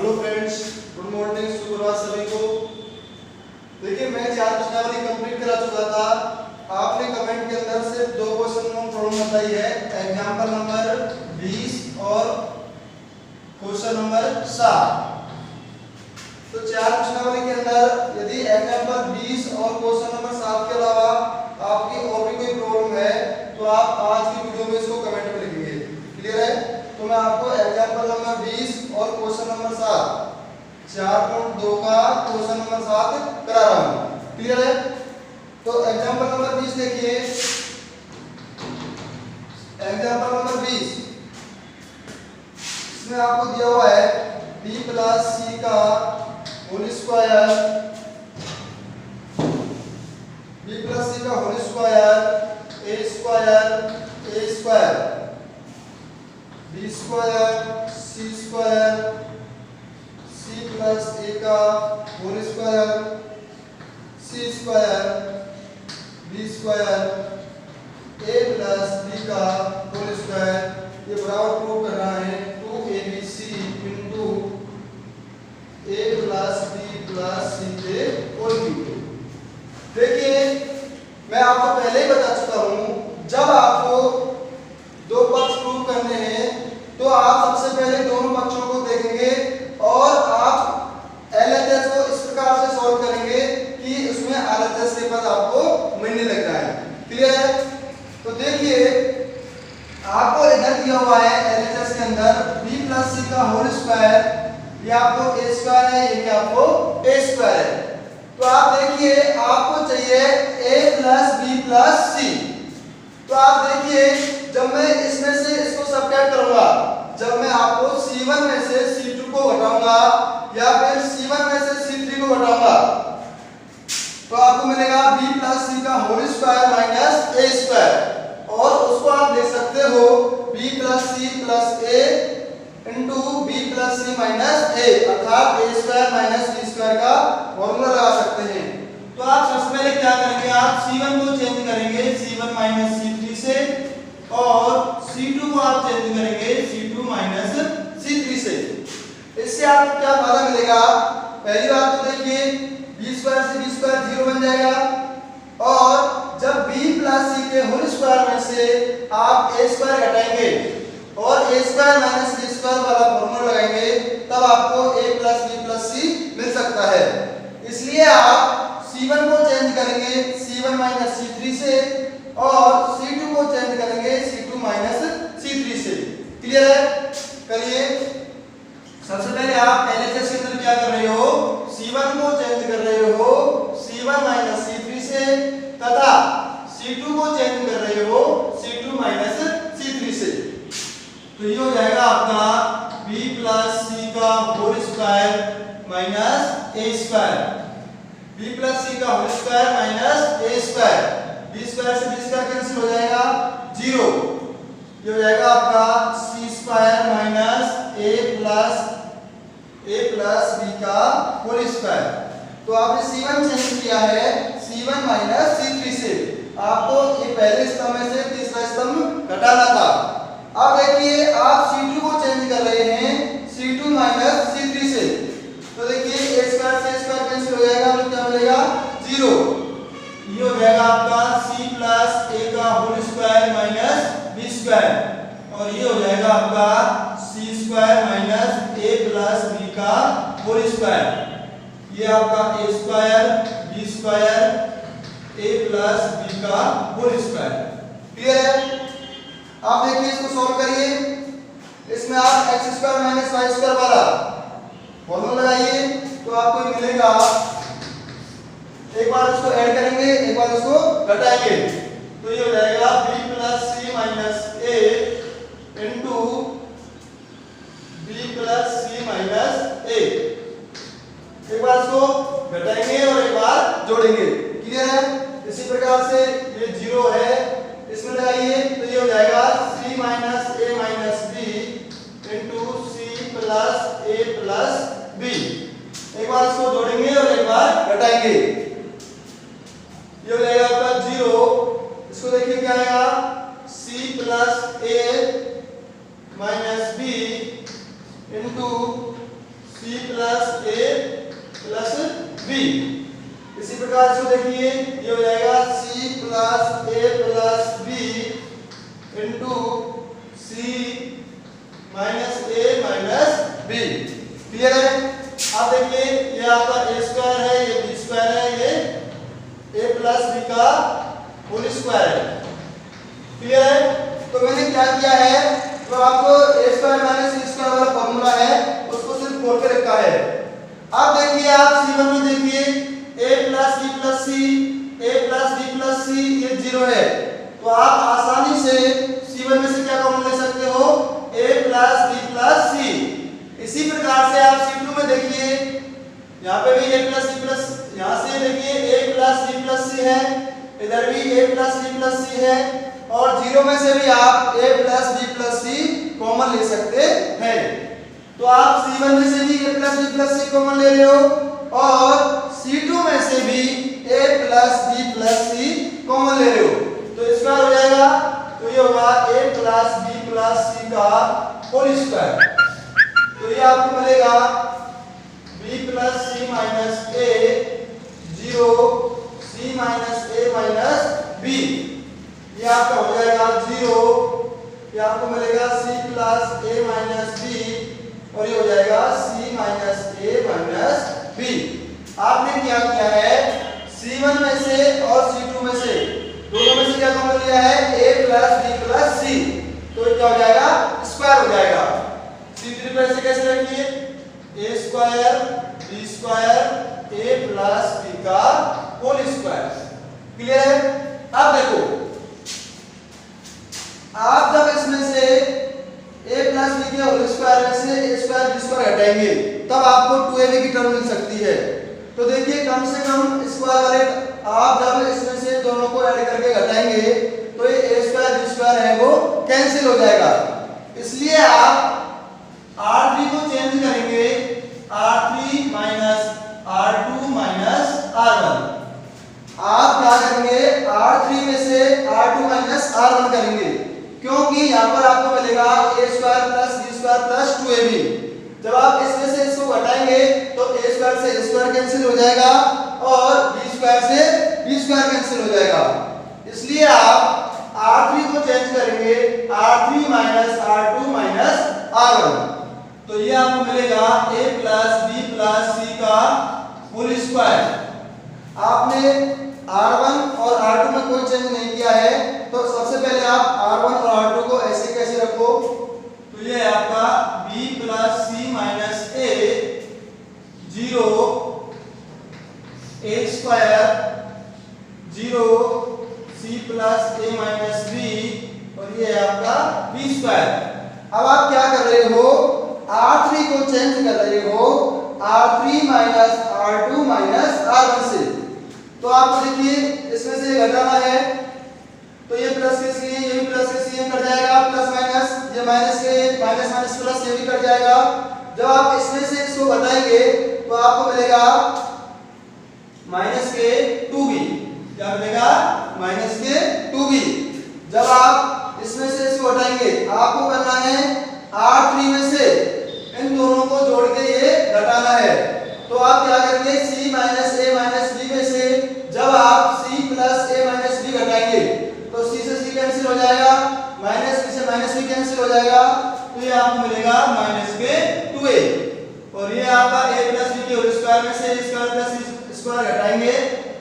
Hello friends, good morning, सुप्रभात सभी को। देखिए, मैं 4 प्रश्नावली कंप्लीट करा चुका था। आपने कमेंट के अंदर से 2 क्वेश्चन में प्रॉब्लम बताई है, एग्जांपल नंबर 20 और क्वेश्चन नंबर 7। तो 4 प्रश्नावली के अंदर यदि एग्जांपल 20 और क्वेश्चन नंबर 7 के अलावा आपकी और भी कोई प्रॉब्लम है तो आप आज की वीडियो में इसको कमेंट में लिखेंगे। क्लियर है? तो मैं आपको एग्जांपल नंबर 20 और क्वेश्चन नंबर 7 4.2 का क्वेश्चन नंबर 7 करा रहा हूं। क्लियर है? तो एग्जांपल नंबर 20 देखिए। एग्जांपल नंबर 20 इसमें आपको दिया हुआ है b प्लस c का whole square, b plus c का whole square a square b square c square c plus a का whole square c square b square a plus b का होल स्क्वायर। ये बराबर प्रूव करना है 2abc into a plus b plus c के whole cube. देखिए, मैं आपको पहले ही बता चुका हूं, जब आपको दो पक्ष प्रूव करने हैं तो आप सबसे पहले दोनों पक्षों को देखेंगे और आप एलएचएस को इस प्रकार से सॉल्व करेंगे कि उसमें आरएचएस के पद आपको मिलने लग जाए। क्लियर है? तो देखिए, आपको इधर दिया हुआ है एलएचएस के अंदर b प्लस c का होल स्क्वायर, ये आपको a स्क्वायर है, ये भी आपको a स्क्वायर है। तो आप देखिए, आपको चाहिए a plus b plus c। तो आप देखिए, जब मैं इसमें से इसको सबट्रैक्ट करूंगा, जब मैं आपको c1 में से c2 को घटाऊंगा या फिर c1 में से c3 को घटाऊंगा तो आपको मिलेगा b प्लस c का whole square minus a square, और उसको आप लिख सकते हो b plus c plus a into b plus c minus a, अर्थात a square minus b square का फॉर्मूला लगा सकते हैं। तो आप सबसे पहले क्या करेंगे, आप c1 को चेंज करेंगे c1 माइनस c3 से, और c2 को आप चेंज करेंगे c2 माइनस c3 से। इससे आपको क्या फायदा मिलेगा? पहली बात तो देखिए, b स्क्वायर से b स्क्वायर 0 बन जाएगा, और जब b प्लस c के होल स्क्वायर में से आप a स्क्वायर घटाएंगे और a square minus b square वाला फॉर्मूला लगाएंगे, तब आपको a plus b plus c मिल सकता है। इसलिए आप c1 को चेंज करेंगे c1 माइनस c3 से, और c2 को चेंज करेंगे c2 माइनस c3 से। क्लियर है? करिए। सबसे पहले आप एलएचएस के अंदर क्या कर रहे हो, c1 को चेंज कर रहे हो c1 माइनस c3 से, तथा c2 को चेंज कर रहे हो c2 माइनस c3 से। तो ये हो जाएगा आपका b प्लस c का whole square minus a square, b plus c का whole square minus a square, b square से b स्क्वायर कैंसिल हो जाएगा 0। ये हो जाएगा आपका c square minus a plus b का होल स्क्वायर। तो आपने c1 चेंज किया है c1 माइनस c3 से, आपको ये पहले स्तंभ में से तीसरा स्तंभ घटाना था। अब देखिए, आप c2 को चेंज कर रहे हैं c2 माइनस c3 से, तो देखिए a स्क्वायर से स्क्वायर कैंसिल हो जाएगा, तो क्या मिलेगा 0। ये हो जाएगा आपका c प्लस a का whole square minus b square, और ये हो जाएगा आपका c square minus a plus b का होल स्क्वायर। ये आपका a square b square a plus b का होल स्क्वायर। क्लियर है? आप देखिए, इसको सॉल्व करिए। इसमें आप x square minus y square वाला फॉर्मूला लगाइए, तो आपको मिलेगा, एक बार इसको ऐड करेंगे, एक बार इसको घटाएंगे, तो ये हो जाएगा b plus c minus a into b plus c minus a। एक बार इसको घटाएंगे और एक बार जोड़ेंगे। क्लियर है? इसी प्रकार से ये 0 है, इसमें लगाइए, तो ये हो जाएगा c minus a minus b into c plus a plus b। एक बार इसको जोड़ेंगे और एक बार घटाएंगे, ये हो जाएगा आपका 0। इसको देखिए क्या आएगा, c plus a minus b into c C plus A plus B। इसी प्रकार से देखिए ये हो जाएगा C plus A plus B into C minus A minus B। Clear है? अब देखिए ये आपका a स्क्वायर है, ये b स्क्वायर है, ये a प्लस b का होल स्क्वायर है। क्लियर है? तो मैंने क्या किया है, तो आपको a square minus c square वाला फॉर्मूला है उसको सिर्फ खोल के रखा है। अब देखिए आप C1 में देखिए a plus b plus c, a plus b plus c ये 0 है, तो आप आसानी से C1 में से क्या कॉमन ले सकते हो, a plus b plus c। इसी प्रकार से आप C2 में देखिए यहाँ पे भी a प्लस b प्लस, यहाँ से देखिए a plus b plus c है, इधर भी a plus b plus c है, और 0 में से भी आप a plus b plus c common ले सकते हैं। तो आप C1 में से भी a plus b plus c common ले रहे हो और C2 में से भी a plus b plus c common ले रहे हो, तो इसका हो जाएगा, तो ये होगा a plus b plus c का होल स्क्वायर। तो ये आपको मिलेगा b plus c minus a 0 c minus a minus b, ये आपका हो जाएगा 0, ये आपको मिलेगा c plus a minus b और ये हो जाएगा c minus a minus b। आपने क्या किया है, C1 में से और C2 में से दोनों में से क्या कॉमन लिया है, a plus b plus c, तो ये क्या हो जाएगा, स्क्वायर हो जाएगा। C3 पर से कैसे रखिए, a square b square a plus b का होल स्क्वायर। क्लियर है? अब देखो आप जब इसमें से a प्लस b के होल स्क्वायर में से a स्क्वायर b स्क्वायर हटाएंगे तब आपको 2ab की टर्म मिल सकती है। तो देखिए कम से कम स्क्वायर वाले आप जब इसमें से दोनों को ऐड करके घटाएंगे तो ये a स्क्वायर b स्क्वायर है वो कैंसिल हो जाएगा। इसलिए आप R3 को चेंज करेंगे, R3 minus R2 minus R1। आप क्या करेंगे, R3 में से R2 माइनस R1 करेंगे, क्योंकि यहाँ पर आपको मिलेगा a square plus b square plus 2ab। जब आप इसमें से इसको घटाएंगे तो a स्क्वायर से a स्क्वायर कैंसिल हो जाएगा और b स्क्वायर से b स्क्वायर कैंसिल हो जाएगा। इसलिए आप R3 को चेंज करेंगे, R3 minus R2 minus R1, तो ये आपको मिलेगा a plus b plus c का होल स्क्वायर। आपने R1 और R2 में कोई चेंज नहीं किया है, तो सबसे पहले आप R1 और R2 को ऐसे कैसे रखो, तो ये आपका b plus c minus a 0 a square 0 c plus a minus b और ये आपका b स्क्वायर। अब आप क्या कर रहे हो, R3 को चेंज कर रहे हो R3 minus R2 minus R1 से। तो आपको देखिए इसमें से घटाना है, तो ये प्लस के सी ये भी प्लस के सी कट जाएगा, प्लस माइनस ये माइनस के माइनस माइनस प्लस ये भी कट जाएगा। जब आप इसमें से इसको घटाएंगे तो आपको मिलेगा माइनस के 2b, क्या मिलेगा, माइनस के 2b। जब आप इसमें से इसको हटाएंगे आपको करना है R3 में से इन दोनों को जोड़ के ये घटाना है, तो आप क्या करेंगे, c minus a minus b में से जब आप c plus a minus b घटाएंगे तो c से c कैंसिल हो जाएगा, माइनस b से माइनस b कैंसिल हो जाएगा, तो ये आपको मिलेगा माइनस के 2a। और ये आपका a प्लस b के होल स्क्वायर में से स्क्वायर प्लस स्क्वायर घटाएंगे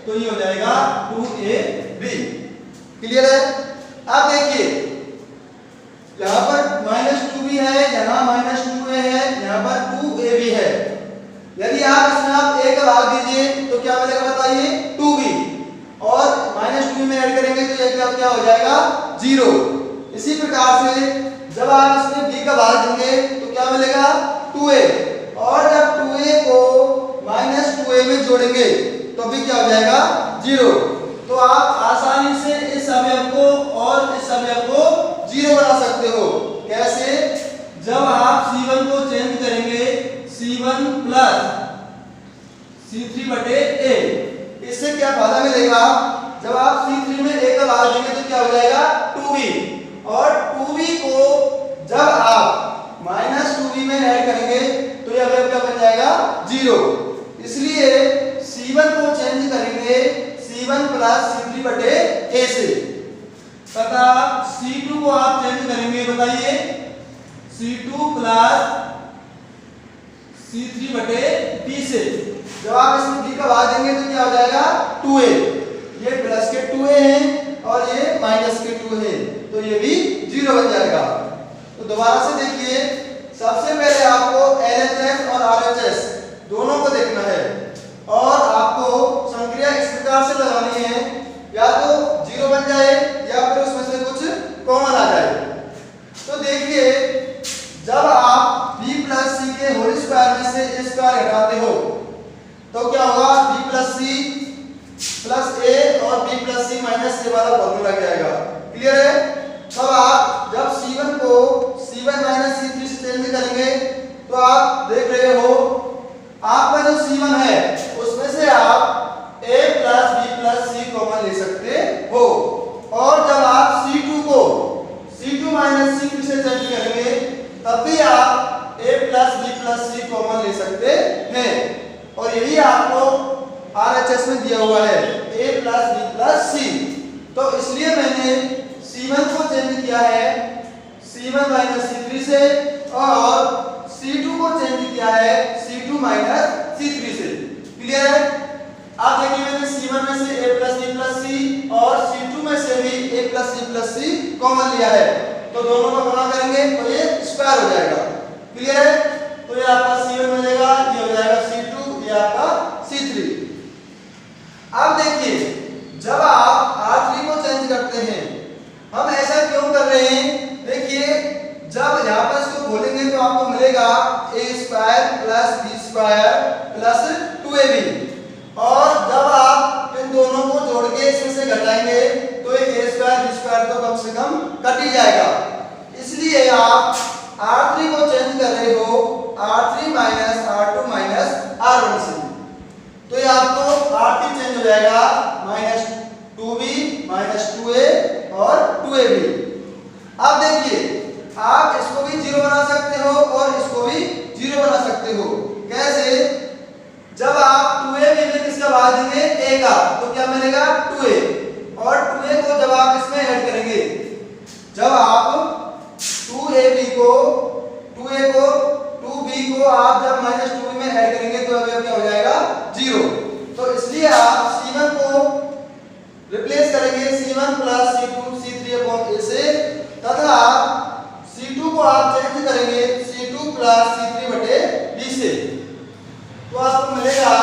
तो ये हो जाएगा 2ab। क्लियर है? अब देखिए यहाँ पर माइनस 2b है, यहाँ माइनस 2a है, यहाँ पर 2ab है। यदि आप इसमें आप a का भाग दीजिए तो क्या मिलेगा बताइए, 2b, और माइनस 2b में ऐड करेंगे तो ये क्या हो जाएगा, 0। इसी प्रकार से जब आप इसमें b का भाग देंगे तो क्या मिलेगा, 2a, और जब 2a को माइनस 2a में जोड़ेंगे तो भी क्या हो जाएगा, 0। तो आप आसानी से इस अवयव को और इस अवयव को 0 बना सकते हो। कैसे? जब आप C1 को चेंज करेंगे C1 प्लस C3 बटे a, इससे क्या फायदा मिलेगा, जब आप C3 में a का भाग देंगे तो क्या हो जाएगा, 2b, और 2b को जब आप माइनस 2b में ऐड करेंगे तो यह अवयव क्या बन जाएगा, जाएगा 0। इसलिए C1 को चेंज करेंगे C1 प्लस C3 बटे A से तथा C2 को आप चेंज करेंगे बताइए C2 प्लस C3 बटे B से। जब आप इसमें B का भाग देंगे तो क्या हो जाएगा 2A, ये प्लस के 2A है और ये माइनस के 2 है तो ये भी 0 बन जाएगा। तो दोबारा से देखिए, सबसे पहले आपको LHS और RHS दोनों को देखना है और आपको संक्रिया इस प्रकार से लगानी है, या तो 0 बन जाए या फिर उसमें से कुछ कॉमन आ जाए। तो देखिए, जब आप b प्लस सी के होल स्क्वायर में से a स्क्वायर घटाते हो तो क्या होगा, b plus C plus a और b plus C minus a वाला फॉर्मूला लग जाएगा। क्लियर है? तब आप जब c1 को c1 माइनस c3 से चेंज करेंगे तो आप देख रहे हो आपका जो c1 है उसमें से आप a plus b plus c common ले सकते हो, और जब आप c2 को c2 माइनस c3 से चेंज करेंगे तब भी आप a plus b plus c common ले सकते हैं। और यही आपको RHS में दिया हुआ है a plus b plus c। तो इसलिए मैंने C1 को चेंज किया है C1 माइनस C3 से और C2 को चेंज किया है C2 माइनस C3 से। क्लियर है? आप देखिए, मैंने C1 में से a plus b plus c और C2 में से भी a plus b plus c common लिया है, तो दोनों को गुणा करेंगे तो ये स्क्वायर हो जाएगा। क्लियर है? तो ये आपका C1 मिलेगा, ये हो जाएगा C2, ये आपका C3। अब देखिए, जब आप R3 को चेंज करते हैं, हम ऐसा क्यों कर रहे हैं? देखिए, जब यहाँ पर इसको खोलेंगे तो आपको मिलेगा a square plus b square plus 2ab, और जब आप इन दोनों को जोड़ के इसमें से घटाएंगे तो ये a स्क्वायर b स्क्वायर तो कम से कम कट ही जाएगा। इसलिए आप R3 को चेंज कर रहे हो R3 minus R2 minus R1 से, तो ये आपको R3 चेंज हो जाएगा माइनस 2b माइनस 2a और 2ab। अब देखिए, आप इसको भी 0 बना सकते हो और इसको भी 0 बना सकते हो। कैसे? जब आप 2ab में किसका भाग देंगे a का, तो क्या मिलेगा 2a, और 2a को जब आप इसमें ऐड करेंगे, जब आप 2a को 2b को आप जब माइनस 2b में ऐड करेंगे तो अभी क्या हो जाएगा 0। तो इसलिए आप C1 को रिप्लेस करेंगे C1 plus C2 C3 upon a से, तथा C2 को आप चेंज करेंगे C2 प्लस C3 बटे b से, तो आपको मिलेगा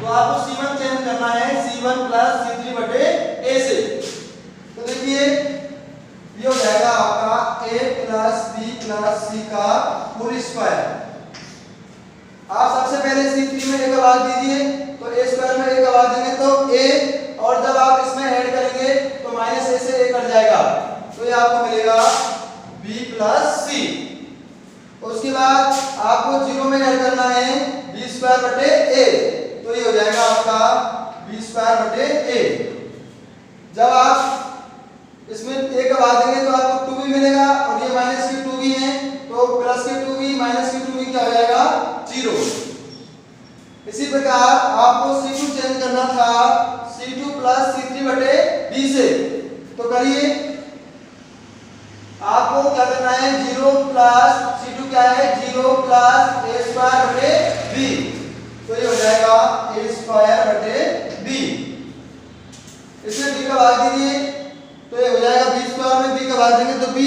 आपको C1 चेंज करना है C1 प्लस C3 बटे a से। तो देखिए, ये हो जाएगा आपका a plus b plus c का होल स्क्वायर। आप सबसे पहले C3 में a का भाग दीजिए, तो a स्क्वायर में a का भाग देंगे तो a, और जब आप इसमें ऐड करेंगे तो माइनस a से a कट जाएगा, तो ये आपको मिलेगा b प्लस c। उसके बाद आपको 0 में ऐड करना है b स्क्वायर बटे a, तो ये हो जाएगा आपका b स्क्वायर बटे a। जब आप इसमें a का भाग देंगे तो आपको 2b मिलेगा, और ये माइनस की 2b है तो प्लस की 2b माइनस की 2b क्या हो जाएगा 0। इसी प्रकार आपको C2 चेंज करना था C2 प्लस C3 बटे b से, तो करिए, आपको क्या करना है 0 प्लस C2 क्या है 0 प्लस a स्क्वायर बटे b, तो ये हो जाएगा a स्क्वायर बटे b। इसमें b का भाग दीजिए तो ये हो जाएगा b स्क्वायर में b का भाग देंगे तो b,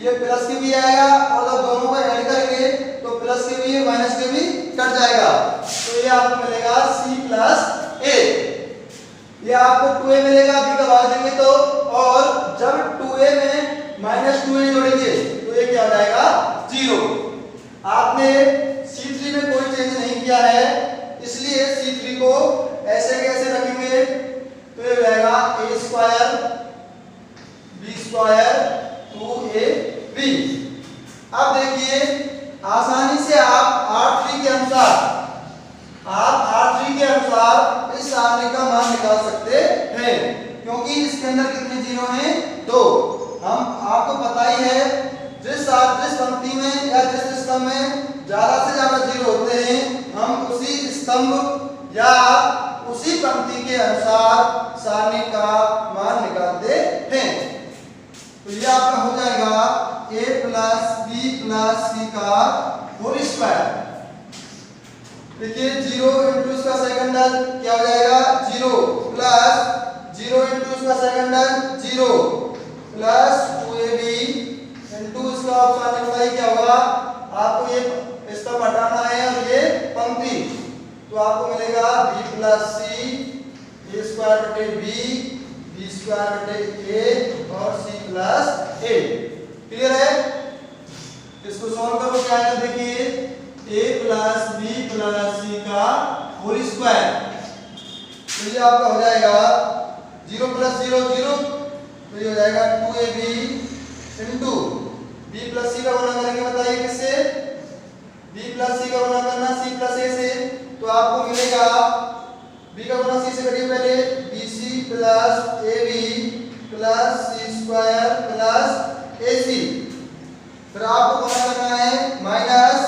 ये प्लस के भी आएगा, और जब दोनों को ऐड करेंगे तो प्लस के भी माइनस के भी कट जाएगा, तो ये आपको मिलेगा c प्लस a। ये आपको 2a मिलेगा b का भाग देंगे तो, और जब 2a में माइनस 2a जोड़ेंगे तो ये क्या हो जाएगा 0। आपने C3 में कोई चेंज नहीं किया है, इसलिए C3 को ऐसे कैसे रखेंगे, तो ये हो जाएगा a square b square 2ab। अब देखिए, आसानी से आप R3 के अनुसार इस सारणी का मान निकाल सकते हैं, क्योंकि इसके अंदर कितने जीरो हैं? 2। हम आपको पता ही है जिस पंक्ति में या जिस स्तंभ में ज्यादा से ज्यादा जीरो होते हैं हम उसी स्तंभ या उसी पंक्ति के अनुसार सारणी का मान निकालते हैं। तो ये आपका हो जाएगा a प्लस बी प्लस सी का होल स्क्वायर। देखिए 0 इंटू इसका सेकंडल क्या हो जाएगा? 0 प्लस 0 इंटू इसका सेकंडल 0 प्लस 2ab इंटू इसका ऑप्शन बताइए क्या होगा? आपको ये स्तंभ हटाना है और ये पंक्ति, तो आपको मिलेगा b plus C a square बटे b स्क्वायर बटे a और c प्लस a। क्लियर है? इसको सॉल्व करो क्या है? देखिए a plus b plus c का होल स्क्वायर, तो ये आपका हो जाएगा 0 प्लस 0 0, तो ये हो जाएगा 2ab into b plus c का गुणा करेंगे बताइए किससे? b प्लस c का गुणा करना c प्लस a से, तो आपको मिलेगा b का गुणा c से करिए पहले bc plus ab plus c square plus ac, फिर आपको गुणा करना है माइनस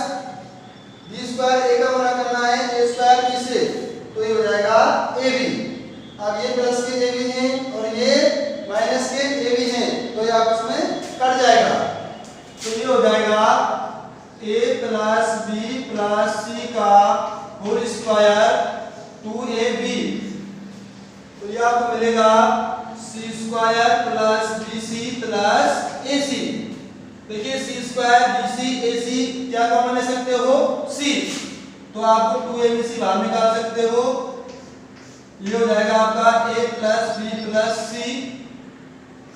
b स्क्वायर a का गुणा करना है a स्क्वायर b से, तो ये हो जाएगा ab। अब ये प्लस के ab हैं और ये माइनस के ab हैं, तो ये आपस में कट जाएगा, तो ये हो जाएगा a plus b plus c का होल स्क्वायर 2ab, तो ये आपको मिलेगा c square plus bc plus ac। देखिए c स्क्वायर bc ac क्या कॉमन ले सकते हो? c, तो आपको 2abc बाहर निकाल सकते हो, ये हो जाएगा आपका a plus b plus c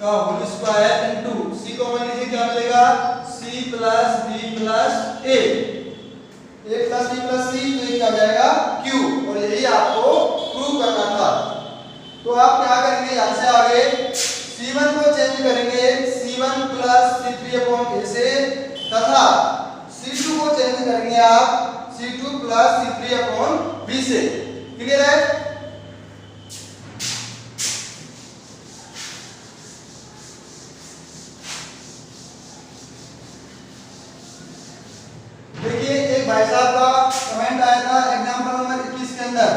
का whole square into c common लीजिए क्या मिलेगा? c plus b plus a plus b plus c, तो ये क्या हो जाएगा? q, और यही आपको प्रूव करना था। तो आप क्या करेंगे यहां से आगे c1 को चेंज करेंगे c1 plus c3 upon a से, तथा c2 को चेंज करेंगे आप c2 plus c3 upon b से। क्लियर है? देखिए एक भाई साहब का कमेंट आया था एग्जांपल नंबर 21 के अंदर।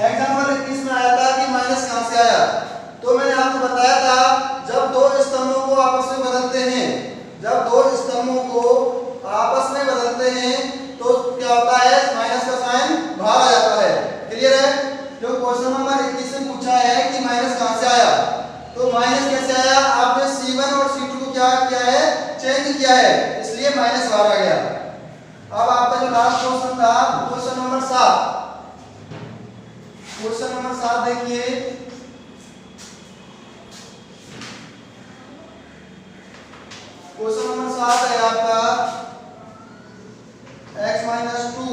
एग्जांपल 21 में आया था कि माइनस कहां से आया, तो मैंने आपको बताया था जब दो स्तंभों को आपस में बदलते हैं, जब दो स्तंभों को आपस में बदलते हैं तो क्या होता है? माइनस का साइन बाहर आ जाता है। क्लियर है? जो क्वेश्चन नंबर 21 से पूछा है कि माइनस कहां से आया, तो माइनस कैसे आया? आपने c1 और c2 को क्या किया है? चेंज किया है, इसलिए माइनस बाहर आ गया। अब आपका जो लास्ट क्वेश्चन था क्वेश्चन नंबर 7, क्वेश्चन नंबर 7 देखिए, क्वेश्चन नंबर 7 है आपका x minus 2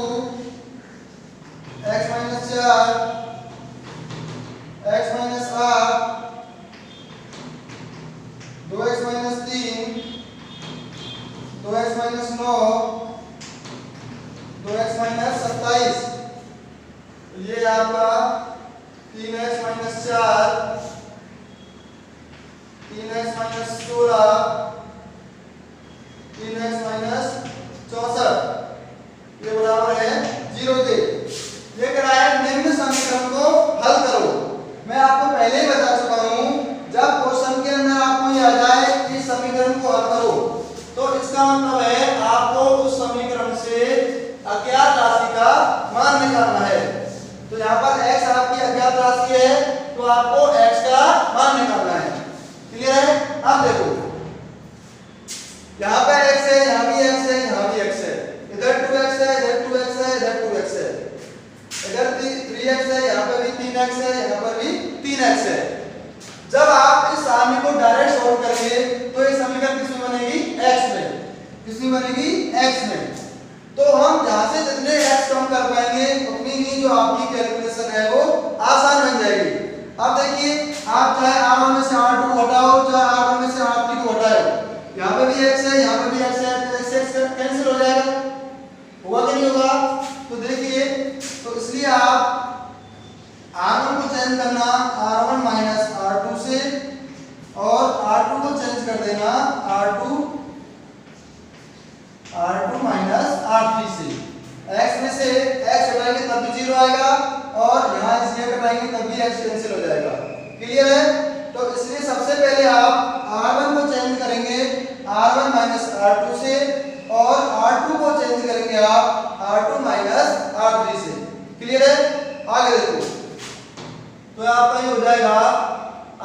x minus 4 x minus 8 2x minus 3 2x minus 9 2x minus 27, ये आपका 3x minus 4 3x minus 16 3x minus 64, ये बराबर है 0 के। ये कराया निम्न समीकरण को हल करो। मैं आपको पहले ही बता चुका हूं जब क्वेश्चन के अंदर आपको ये आ जाए कि समीकरण को हल करो, तो इसका मतलब है आपको उस समीकरण से अज्ञात राशि का मान निकालना है। तो यहाँ पर x आपकी अज्ञात राशि है, तो आपको x का मान निकालना है। क्लियर है? अब देखो यहाँ पे x है, यहाँ भी x है, यहाँ भी x है, इधर 2x है, इधर 2x है, इधर 2x है, इधर 3x है, यहाँ पर भी 3x है, यहाँ पर भी 3x है। जब आप इस सारणी को डायरेक्ट सॉल्व करेंगे तो ये समीकरण किसमें बनेगी? x में। किसमें बनेगी? x में। तो हम जहां से जितने x कम कर पाएंगे उतनी ही जो आपकी कैलकुलेशन है वो आसान बन जाएगी। अब देखिए आप चाहे r1 में से r2 हटाओ, चाहे r1 में से r3 को हटाओ, यहाँ पे भी x है, यहाँ पे भी x है, तो x कैंसिल हो जाएगा, होगा कि नहीं होगा? तो देखिए, तो इसलिए आप r1 को चेंज करना r1 minus R2 minus R3 से x में से x हटाएंगे तब भी 0 आएगा और यहाँ इसलिए हटाएंगे तब भी x कैंसिल हो जाएगा। क्लियर है? तो इसलिए सबसे पहले आप R1 को चेंज करेंगे R1 माइनस R2 से और R2 को चेंज करेंगे आप R2 माइनस R3 से। क्लियर है? आगे देखो तो आपका ये हो जाएगा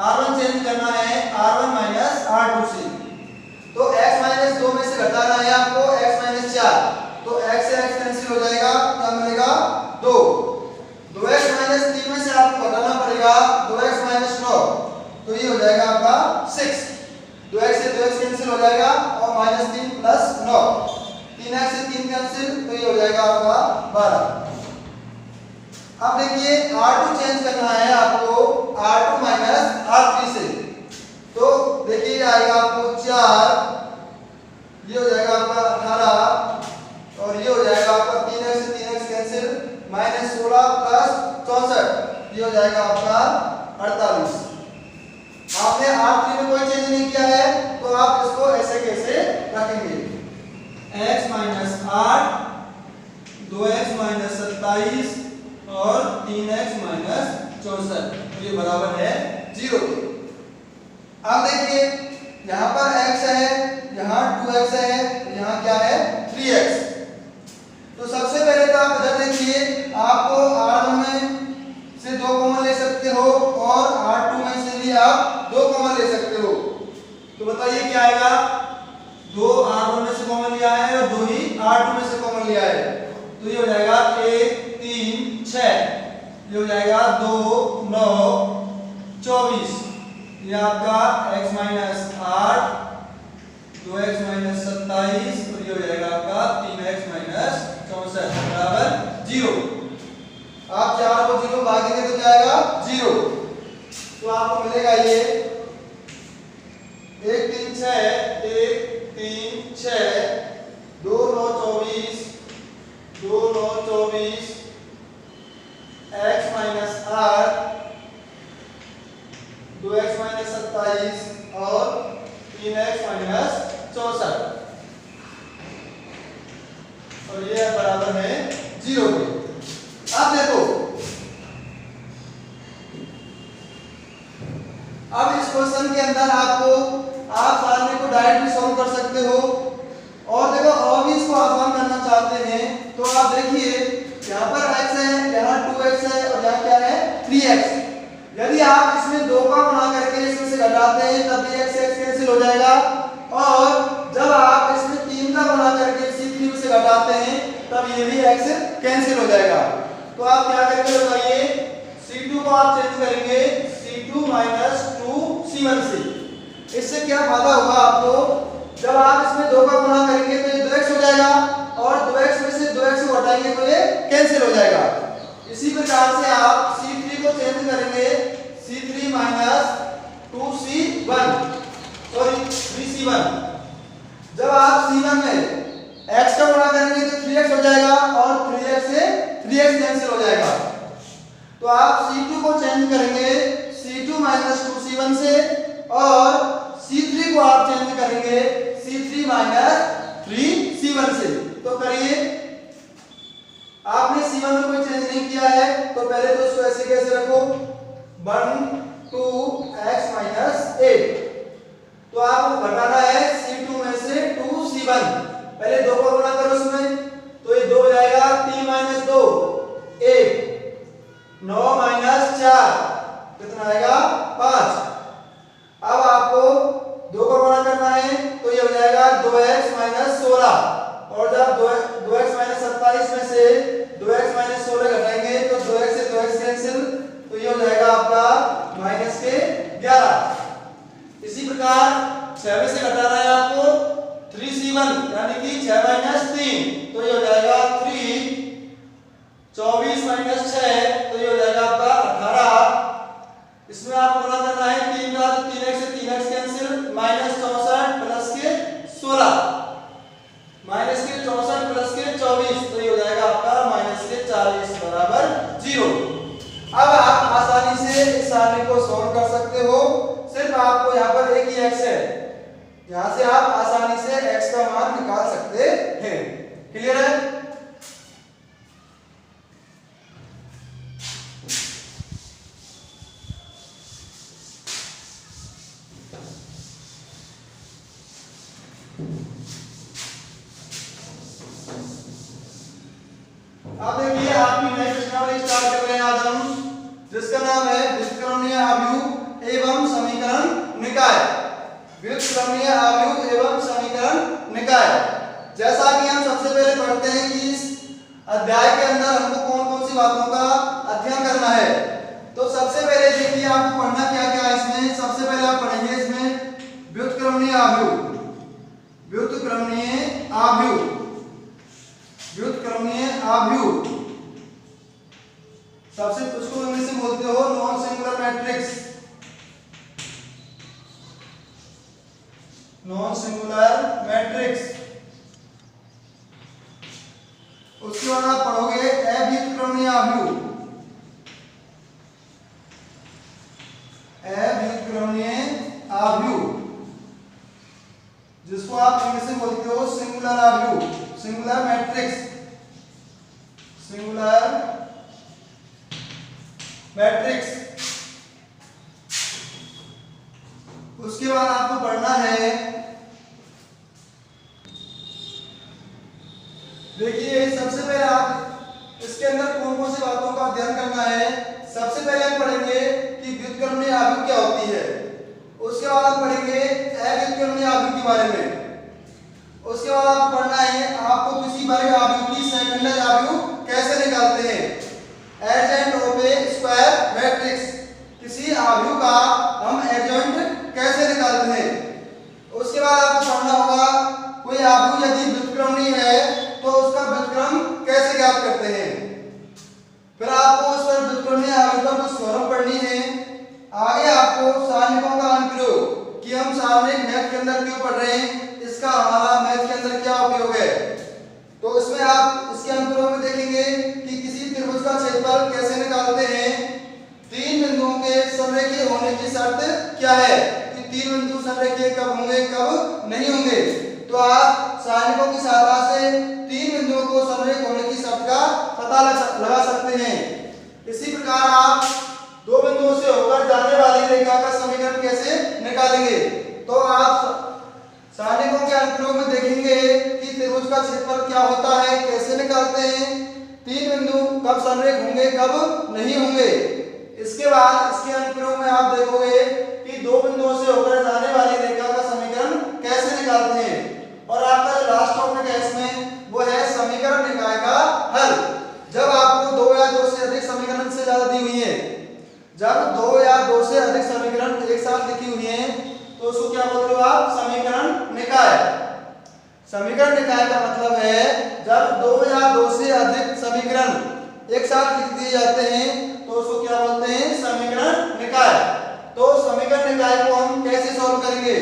R1 चेंज करना है R1 माइनस R2 से, तो x माइनस 2 में से घटाना है आपको x माइनस 4, तो x से x कैंसिल हो जाएगा, क्या मिलेगा 2। 2x माइनस 3 में से आपको घटाना पड़ेगा 2x माइनस 9, तो ये हो जाएगा आपका 6। 2x से 2x कैंसिल हो जाएगा और माइनस 3 प्लस 9, 3x से 3 कैंसिल, तो ये हो जाएगा आपका 12। अब देखिए R2 चेंज करना है आपको R2 माइनस R3 से, तो देखिए आएगा आपको 4, ये हो जाएगा आपका 18 और ये हो जाएगा आपका 3x से 3x कैंसिल माइनस 16 प्लस 64, ये हो जाएगा आपका 48। आपने R3 में कोई चेंज नहीं किया है तो आप इसको ऐसे कैसे रखेंगे, x माइनस 8, 2x माइनस 27 और 3x माइनस 64, तो ये बराबर है 0 के। अब देखिए यहाँ पर x है, यहाँ 2x है, यहाँ क्या है 3x। तो सबसे पहले तो आप इधर देखिए, आपको R1 में से 2 कॉमन ले सकते हो और R2 में से भी आप 2 कॉमन ले सकते हो, तो बताइए क्या आएगा। 2 R1 में से कॉमन लिया है और 2 ही R2 में से कॉमन लिया है, तो ये हो जाएगा 1 3 6, ये हो जाएगा 2 9 24, ये आपका x माइनस 8, 2x माइनस 27 और ये हो जाएगा आपका 3x माइनस 64 बराबर 0। आप 4 को 0 भागेंगे तो क्या आएगा 0, तो आपको मिलेगा ये 1 3 6, 1 3 6, 2 9 24, 2 9 24, x माइनस 8, 2x माइनस 27 और 3x माइनस 64, और ये बराबर है 0 के। अब देखो, अब इस क्वेश्चन के अंदर आपको आप फार्मूले को डायरेक्टली सॉल्व कर सकते हो, और देखो और भी इसको आसान करना चाहते हैं तो आप देखिए यहाँ पर x है, यहाँ 2x है और यहाँ क्या है 3x। यदि आप इसमें 2 का गुणा करके इसमें से घटाते हैं तब भी x से x कैंसिल हो जाएगा, और जब आप इसमें 3 का गुणा करके इसी 3 से घटाते हैं तब ये भी x से कैंसिल हो जाएगा। तो आप क्या करेंगे बताइए, C2 को आप चेंज करेंगे C2 माइनस 2C1 से। इससे क्या फायदा होगा आपको, जब आप इसमें 2 का गुणा करेंगे तो ये 2x हो जाएगा और 2x में से 2x को हटाएंगे तो ये कैंसिल हो जाएगा। इसी प्रकार से आप C3 को चेंज करेंगे C3 minus 2C1 sorry 3C1। जब आप C1 में x का गुणा करेंगे तो 3x हो जाएगा और 3x से 3x कैंसिल हो जाएगा, तो आप C2 को चेंज करेंगे C2 माइनस 2C1 से और C3 को आप चेंज करेंगे C3 माइनस 3C1 से। तो करिए, आपने C1 में कोई चेंज नहीं किया है तो पहले तो इसको ऐसे कैसे रखो 1 2x माइनस 8, तो आपको घटाना है C2 में से 2C1, पहले 2 को गुणा करो उसमें तो ये 2 हो जाएगा, 3 माइनस 2 1, 9 माइनस 4 कितना आएगा 5। अब आपको 2 को गुणा करना है तो ये हो जाएगा 2x माइनस 16, और जब 2x माइनस 27 में से 2x माइनस 16 घटाएंगे तो 2x से 2x कैंसिल, तो ये हो जाएगा आपका माइनस के 11। इसी प्रकार 6 में से घटाना है आपको 3C1 यानी कि 6 माइनस 3, तो ये हो जाएगा 3, 24 माइनस 6 तो ये हो जाएगा आपका 18। इसमें आपको गुणा करना है 3 का तो 3x से 3x कैंसिल माइनस 64 प्लस के 16 माइनस के 64 प्लस के 24, तो ये हो जाएगा आपका माइनस के 40 बराबर 0। अब आप आसानी से इस सारणी को सॉल्व कर सकते हो, सिर्फ आपको यहाँ पर एक ही x है, यहाँ से आप आसानी से x का मान निकाल सकते हैं। क्लियर है? अब देखिए आपकी नई प्रश्नावली स्टार्ट कर रहे हैं आज हम, जिसका नाम है व्युत्क्रमणीय आव्यूह एवं समीकरण निकाय। व्युत्क्रमणीय आव्यूह एवं समीकरण निकाय। जैसा कि हम सबसे पहले पढ़ते हैं कि इस अध्याय के अंदर हमको कौन कौन सी बातों का अध्ययन करना है। तो सबसे पहले देखिए आपको पढ़ना क्या क्या है इसमें। सबसे पहले आप पढ़ेंगे इसमें व्युत्क्रमणीय आव्यूह। व्युत्क्रमणीय आव्यूह, व्युत्क्रमणीय आव्यूह सबसे उसको इंग्लिश में बोलते हो non singular matrix. Non singular matrix. उसके बाद आप पढ़ोगे अव्युत्क्रमणीय आव्यूह। अव्युत्क्रमणीय आव्यूह जिसको आप इंग्लिश में बोलते हो सिंगुलर आव्यूह, सिंगुलर मैट्रिक्स, सिंगुलर मैट्रिक्स। उसके बाद आपको पढ़ना है, देखिए सबसे पहले आप इसके अंदर कौन कौन सी बातों का अध्ययन करना है। सबसे पहले हम पढ़ेंगे कि व्युत्क्रमणीय आव्यूह क्या होती है। उसके बाद हम पढ़ेंगे अव्युत्क्रमणीय आव्यूह के बारे में। उसके बाद आपको पढ़ना है आपको किसी वर्ग आव्यूह की सेकेंडरी आव्यूह कैसे निकालते हैं। एडजेंट ऑफ ए स्क्वायर मैट्रिक्स, किसी आव्यूह का हम एडजेंट कैसे निकालते हैं। उसके बाद आपको पढ़ना होगा कोई आव्यूह यदि व्युत्क्रमणीय है तो उसका व्युत्क्रम कैसे ज्ञात करते हैं। फिर आपको उस पर व्युत्क्रमणीय आव्यूह पर कुछ थ्योरम पढ़नी है। आगे आपको सारणिकों का अनुप्रयोग कि हम सारणिक मैथ के अंदर क्यों पढ़ रहे हैं, इसका हमारा मैथ के अंदर क्या उपयोग है। तो इसमें आप इसके अनुप्रयोग में देखेंगे कि किसी त्रिभुज का क्षेत्रफल कैसे निकालते हैं। तीन बिंदुओं के समरेखीय होने की शर्त क्या है कि तीन बिंदु समरेखीय कब होंगे कब नहीं होंगे। तो आप सारणिकों की सहायता से तीन बिंदुओं को समरेख होने की शर्त का पता लगा सकते हैं। इसी प्रकार आप दो बिंदुओं से होकर जाने वाली रेखा का समीकरण कैसे निकालेंगे। तो आप सारणिकों के अनुप्रयोग में देखेंगे कि त्रिभुज का क्षेत्रफल क्या होता है, कैसे निकालते हैं, तीन बिंदु कब समरेख होंगे कब नहीं होंगे। इसके बाद इसके अनुप्रयोग में आप देखोगे कि दो बिंदुओं से होकर जाने वाली रेखा का समीकरण कैसे निकालते हैं। और आपका जो लास्ट टॉपिक है इसमें वो है समीकरण निकाय का हल। जब आपको दो या दो से अधिक समीकरण से ज्यादा दी हुई है, जब दो या दो से अधिक समीकरण एक साथ लिखी हुई है तो उसको क्या बोलते हो आप, समीकरण निकाय। समीकरण निकाय का मतलब है जब दो या दो से अधिक समीकरण एक साथ लिख दिए जाते हैं तो उसको क्या बोलते हैं, समीकरण निकाय। तो समीकरण निकाय को हम कैसे सॉल्व करेंगे,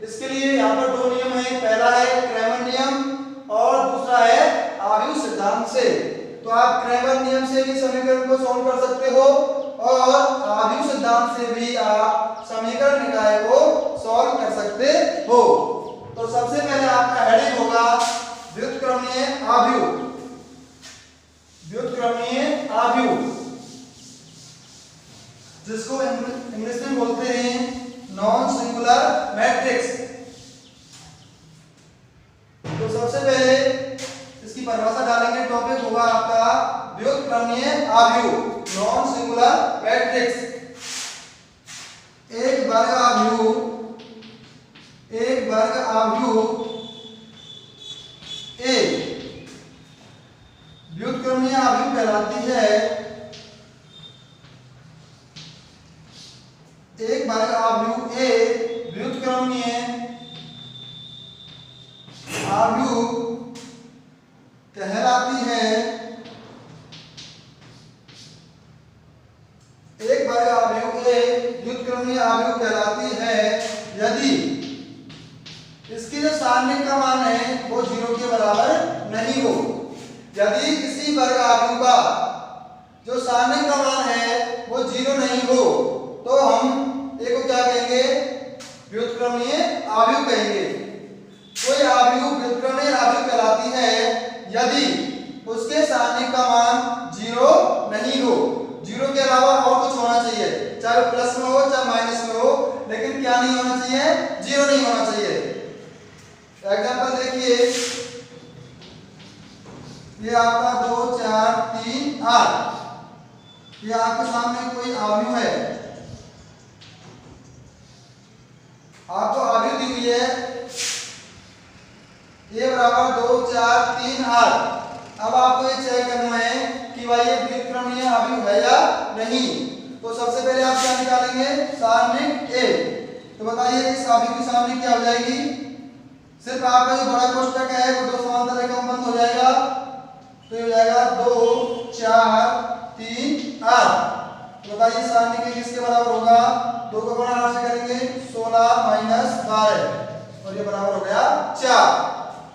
इसके लिए यहाँ पर दो नियम है। पहला है क्रैमर नियम और दूसरा है आव्यूह सिद्धांत से। तो आप क्रैमर नियम से भी समीकरण को सॉल्व कर सकते हो और आव्यूह सिद्धांत से भी आप समीकरण निकाय को सॉल्व कर सकते हो। तो सबसे पहले आपका हेडिंग होगा व्युत्क्रमणीय आव्यूह। व्युत्क्रमणीय आव्यूह जिसको इंग्लिश में बोलते हैं नॉन सिंगुलर मैट्रिक्स। तो सबसे पहले इसकी परिभाषा डालेंगे। टॉपिक होगा आपका व्युत्क्रमणीय आव्यूह, नॉन सिंगुलर मैट्रिक्स। एक वर्ग आव्यूह, एक वर्ग आव्यूह ए व्युत्क्रमणीय आव्यूह कहलाती है। एक वर्ग आव्यूह ए व्युत्क्रमणीय आव्यूह कहलाती है। एक वर्ग आव्यूह ए व्युत्क्रमणीय आव्यूह कहलाती है यदि इसकी जो सारणिक का मान है वो 0 के बराबर नहीं हो। यदि किसी वर्ग आव्यूह का जो सारणिक का मान है वो 0 नहीं हो तो हम एक को क्या कहेंगे, व्युत्क्रमणीय आव्यूह कहेंगे। सारणिक का मान 0 नहीं हो, 0 के अलावा और कुछ होना चाहिए, चाहे प्लस में हो चाहे माइनस में हो, लेकिन क्या नहीं होना चाहिए, 0 नहीं होना चाहिए। एग्जांपल देखिए, ये आपका 2 4 3 8, ये आपके सामने कोई अवयव है, आपको अवयव दी हुई है a बराबर 2 4 3 8। अब आपको ये चेक करना है कि भाई ये व्युत्क्रमणीय अवयव है या नहीं। तो सबसे पहले आप क्या निकालेंगे, सारणिक a। तो बताइए इस अवयव की सारणिक क्या हो जाएगी, सिर्फ आपका जो बड़ा कोष्ठक है वो 2 समांतर रेखा में बंद हो जाएगा, तो ये हो जाएगा 2 4 3 8। तो बताइए सारणिक किसके बराबर होगा, 2 को गुणा 8 से करेंगे 16 माइनस 12 और ये बराबर हो गया 4,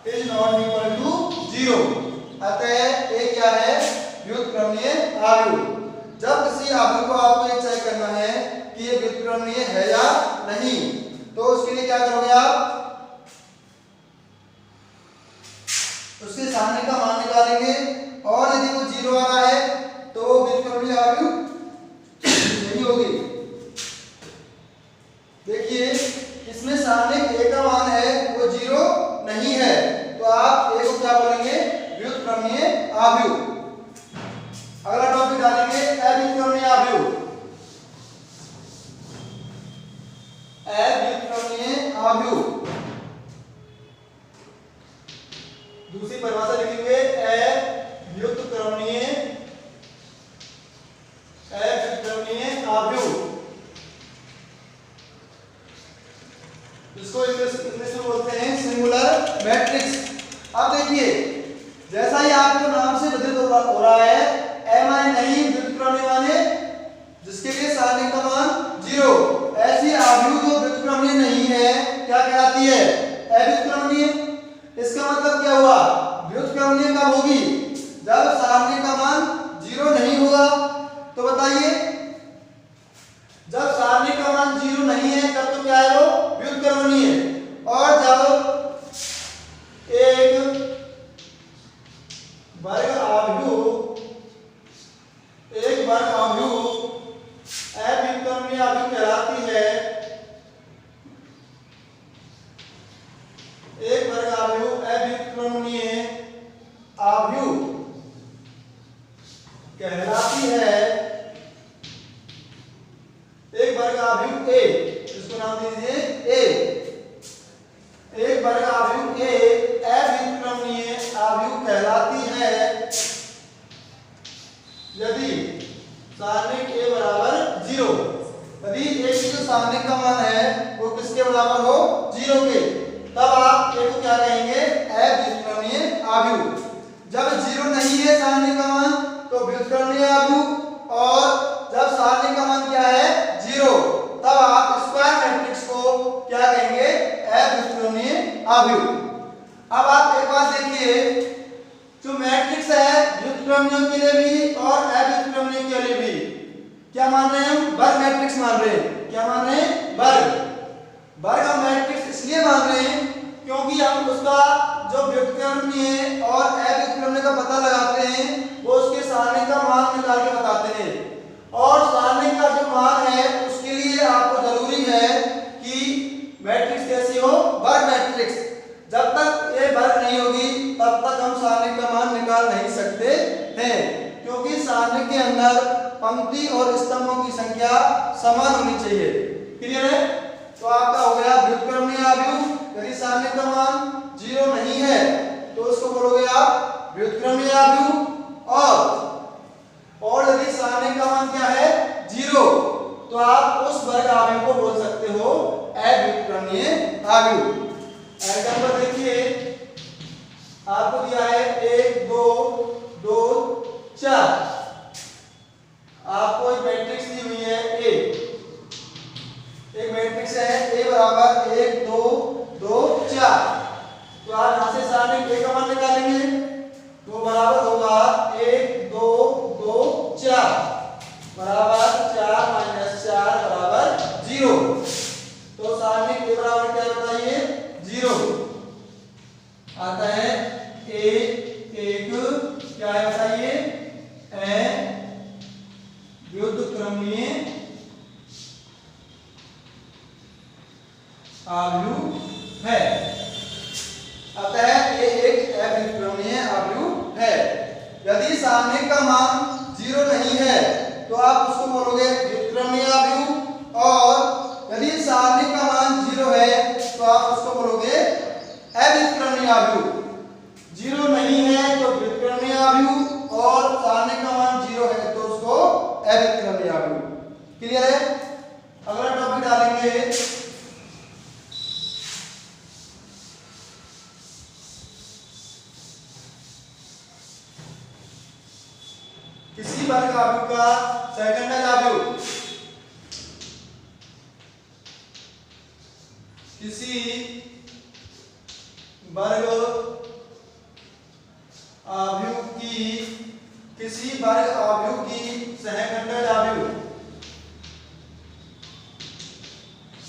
इज नॉट इक्वल टू 0। अतः ये क्या है, व्युत्क्रमणीय अवयव। जब किसी अवयव को आपको ये चेक करना है कि ये व्युत्क्रमणीय है या नहीं, तो उसके लिए क्या करोगे आप, उसके सारणिक का मान निकालेंगे, और यदि वो 0 आ रहा है तो वो व्युत्क्रमणीय अवयव नहीं होगी। देखिए इसमें सारणिक a का मान है वो 0 नहीं है, तो आप a को क्या बोलेंगे, व्युत्क्रमणीय अवयव। अगला टॉपिक डालेंगे अव्युत्क्रमणीय अवयव। अव्युत्क्रमणीय अवयव, दूसरी परिभाषा लिखेंगे अव्युत्क्रमणीय अवयव। इसको इंग्लिश में बोलते हैं सिंगुलर मैट्रिक्स। अब देखिए जैसा ही आपको नाम से प्रतीत हो रहा है, ए माने नहीं, व्युत्क्रमणीय माने जिसके लिए सारणिक का मान 0, ऐसी अवयव जो व्युत्क्रमणीय नहीं है क्या कहलाती है, अव्युत्क्रमणीय। इसका मतलब क्या हुआ, व्युत्क्रमणीय कब होगी, जब सारणिक का मान 0 नहीं होगा। तो बताइए जब सारणिक का मान 0 नहीं है तब तो क्या है, वो व्युत्क्रमणीय। और जब एक वर्ग अवयव अव्युत्क्रमणीय अवयव कहलाती है, एक वर्ग अवयव अव्युत्क्रमणीय अवयव कहलाती है, एक वर्ग अवयव a, इसको नाम दीजिए a, एक वर्ग अवयव a अव्युत्क्रमणीय अवयव कहलाती है यदि सारणिक a बराबर 0। यदि a की जो सारणिक का मान है वो किसके बराबर हो, 0 के, तब आप a को क्या कहेंगे, अव्युत्क्रमणीय अवयव। जब 0 नहीं है सारणिक का मान तो व्युत्क्रमणीय अवयव, और जब सारणिक का मान क्या है, 0, तब आप स्क्वायर मैट्रिक्स को क्या कहेंगे, अव्युत्क्रमणीय अवयव। अब आप एक बात देखिए, जो मैट्रिक्स है व्युत्क्रमणीय के लिए भी और अव्युत्क्रमणीय के लिए भी क्या मान रहे हैं, हम वर्ग मैट्रिक्स मान रहे हैं। क्या मान रहे हैं, वर्ग हम मैट्रिक्स इसलिए मान रहे हैं क्योंकि हम उसका जो व्युत्क्रमणीय और अव्युत्क्रमणीय का पता लगाते हैं वो उसके सारणिक का मान निकाल के बताते हैं, और सारणिक का जो मान है उसके लिए आपको जरूरी है कि मैट्रिक्स कैसी हो, वर्ग मैट्रिक्स। जब तक ये वर्ग नहीं होगी तब तक हम सारणिक का मान निकाल नहीं सकते हैं, क्योंकि सारणिक के अंदर पंक्ति और स्तंभों की संख्या समान होनी चाहिए। क्लियर है, तो आपका हो गया व्युत्क्रमणीय अवयव। यदि सारणिक का मान 0 नहीं है तो उसको बोलोगे आप व्युत्क्रमणीय अवयव, और यदि सारणिक का मान क्या है, 0, तो आप उस वर्ग अवयव को बोल सकते हो अव्युत्क्रमणीय अवयव। एग्जांपल देखिए, आपको दिया है 1 2 2 4, आपको एक मैट्रिक्स दी हुई है A, एक मैट्रिक्स है A बराबर 1 2 2 4। तो आप यहां से सारणिक A का मान निकालेंगे, तो बराबर होगा 1 2 2 4 बराबर 4 माइनस 4 बराबर 0। तो सारणिक A बराबर क्या बताइए, 0 आता है। A एक क्या है बताइए, अवयव है। अतः ये एक अव्युत्क्रमणीय अवयव है। यदि सारणिक का मान 0 नहीं है तो आप उसको बोलोगे व्युत्क्रमणीय अवयव, और यदि सारणिक का मान 0 है तो आप उसको बोलोगे अव्युत्क्रमणीय अवयव। 0 नहीं है तो व्युत्क्रमणीय अवयव, और सारणिक का मान 0 है तो उसको अव्युत्क्रमणीय अवयव। क्लियर है? अगला टॉपिक डालेंगे किसी वर्ग अवयव का सेकंड अवयव। किसी वर्ग अवयव की सहखंडज अवयव,